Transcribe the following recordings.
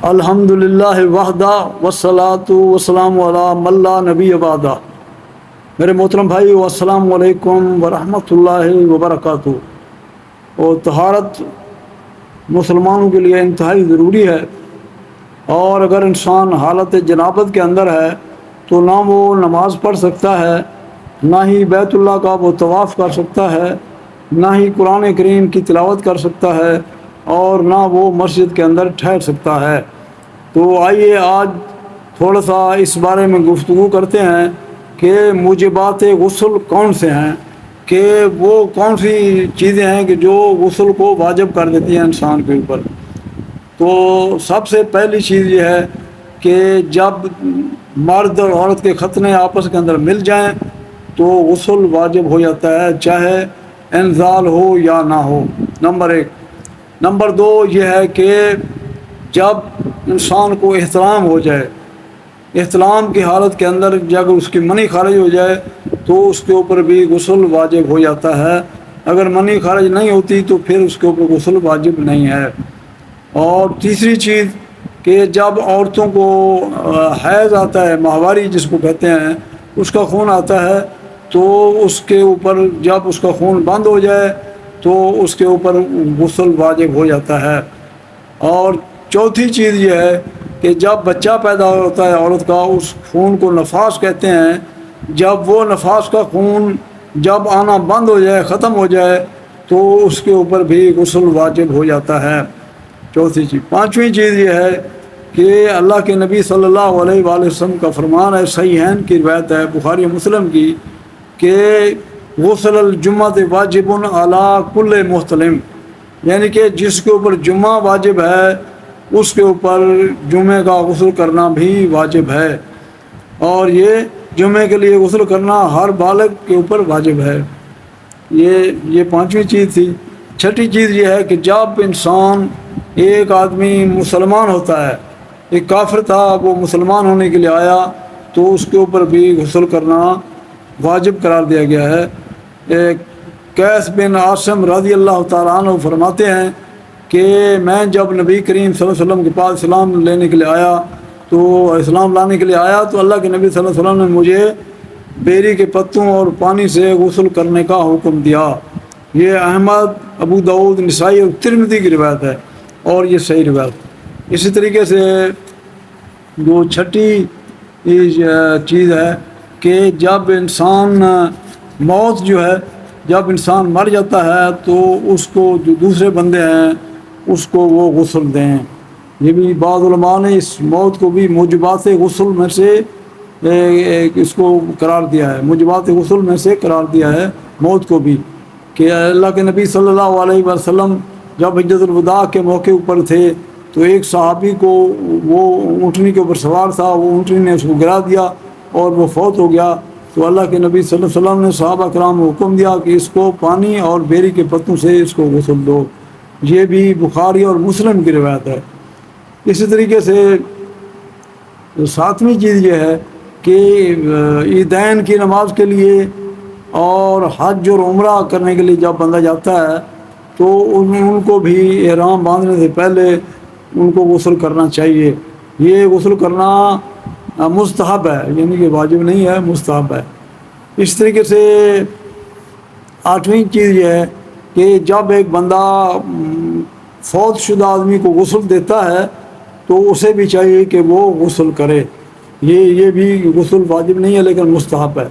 الحمد للہ وحدہ والصلاۃ والسلام علی من لا نبی بعدہ۔ میرے محترم بھائی السلام علیکم ورحمۃ اللہ وبرکاتہ۔ اور طہارت مسلمانوں کے لیے انتہائی ضروری ہے، اور اگر انسان حالت جنابت کے اندر ہے تو نہ وہ نماز پڑھ سکتا ہے، نہ ہی بیت اللہ کا وہ طواف کر سکتا ہے، نہ ہی قرآن کریم کی تلاوت کر سکتا ہے، اور نہ وہ مسجد کے اندر ٹھہر سکتا ہے۔ تو آئیے آج تھوڑا سا اس بارے میں گفتگو کرتے ہیں کہ موجبات غسل کون سے ہیں، کہ وہ کون سی چیزیں ہیں کہ جو غسل کو واجب کر دیتی ہیں انسان کے اوپر۔ تو سب سے پہلی چیز یہ ہے کہ جب مرد اور عورت کے ختنے آپس کے اندر مل جائیں تو غسل واجب ہو جاتا ہے، چاہے انزال ہو یا نہ ہو، نمبر ایک۔ نمبر دو یہ ہے کہ جب انسان کو احتلام ہو جائے، احتلام کی حالت کے اندر جب اس کی منی خارج ہو جائے تو اس کے اوپر بھی غسل واجب ہو جاتا ہے۔ اگر منی خارج نہیں ہوتی تو پھر اس کے اوپر غسل واجب نہیں ہے۔ اور تیسری چیز کہ جب عورتوں کو حیض آتا ہے، ماہواری جس کو کہتے ہیں، اس کا خون آتا ہے تو اس کے اوپر جب اس کا خون بند ہو جائے تو اس کے اوپر غسل واجب ہو جاتا ہے۔ اور چوتھی چیز یہ ہے کہ جب بچہ پیدا ہوتا ہے عورت کا، اس خون کو نفاس کہتے ہیں، جب وہ نفاس کا خون جب آنا بند ہو جائے، ختم ہو جائے تو اس کے اوپر بھی غسل واجب ہو جاتا ہے، چوتھی چیز۔ پانچویں چیز یہ ہے کہ اللہ کے نبی صلی اللہ علیہ وآلہ وسلم کا فرمان ہے، صحیحین کی روایت ہے بخاری مسلم کی، کہ غسل الجمعۃ واجب علی کل محتلم، یعنی کہ جس کے اوپر جمعہ واجب ہے اس کے اوپر جمعے کا غسل کرنا بھی واجب ہے، اور یہ جمعے کے لیے غسل کرنا ہر بالغ کے اوپر واجب ہے۔ یہ پانچویں چیز تھی۔ چھٹی چیز یہ ہے کہ جب انسان، ایک آدمی مسلمان ہوتا ہے، ایک کافر تھا، وہ مسلمان ہونے کے لیے آیا تو اس کے اوپر بھی غسل کرنا واجب قرار دیا گیا ہے۔ قیس بن عاصم رضی اللہ تعالیٰ عنہ فرماتے ہیں کہ میں جب نبی کریم صلی اللہ علیہ وسلم کے پاس اسلام لانے کے لیے آیا تو اللہ کے نبی صلی اللہ علیہ وسلم نے مجھے بیری کے پتوں اور پانی سے غسل کرنے کا حکم دیا۔ یہ احمد، ابو داؤد، نسائی اور ترمذی کی روایت ہے، اور یہ صحیح روایت۔ اسی طریقے سے جو چھٹی چیز ہے کہ جب انسان موت جو ہے، جب انسان مر جاتا ہے تو اس کو جو دوسرے بندے ہیں اس کو وہ غسل دیں۔ یہ بھی بعض علماء نے اس موت کو بھی موجبات غسل میں سے اس کو قرار دیا ہے، موجبات غسل میں سے قرار دیا ہے موت کو بھی، کہ اللہ کے نبی صلی اللہ علیہ وسلم جب حجۃ الوداع کے موقع پر تھے تو ایک صحابی کو، وہ اونٹنی کے اوپر سوار تھا، وہ اونٹنی نے اس کو گرا دیا اور وہ فوت ہو گیا، تو اللہ کے نبی صلی اللہ علیہ وسلم نے صحابہ کرام کو حکم دیا کہ اس کو پانی اور بیری کے پتوں سے اس کو غسل دو۔ یہ بھی بخاری اور مسلم کی روایت ہے۔ اسی طریقے سے ساتویں چیز یہ ہے کہ عیدین کی نماز کے لیے اور حج اور عمرہ کرنے کے لیے جب بندہ جاتا ہے تو ان کو بھی احرام باندھنے سے پہلے ان کو غسل کرنا چاہیے۔ یہ غسل کرنا مستحب ہے، یعنی کہ واجب نہیں ہے، مستحب ہے۔ اس طریقے سے آٹھویں چیز یہ ہے کہ جب ایک بندہ فوت شدہ آدمی کو غسل دیتا ہے تو اسے بھی چاہیے کہ وہ غسل کرے۔ یہ بھی غسل واجب نہیں ہے لیکن مستحب ہے۔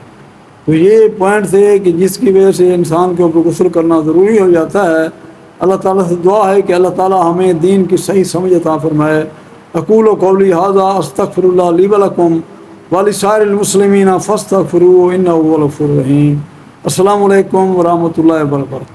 تو یہ پوائنٹ تھے کہ جس کی وجہ سے انسان کے اوپر غسل کرنا ضروری ہو جاتا ہے۔ اللہ تعالیٰ سے دعا ہے کہ اللہ تعالیٰ ہمیں دین کی صحیح سمجھ عطا فرمائے۔ اقول قولی ھذا استغفر اللہ لی ولکم ولسائر المسلمین فاستغفروہ انہ هو الغفور الرحیم۔ السلام علیکم ورحمۃ اللہ وبرکاتہ۔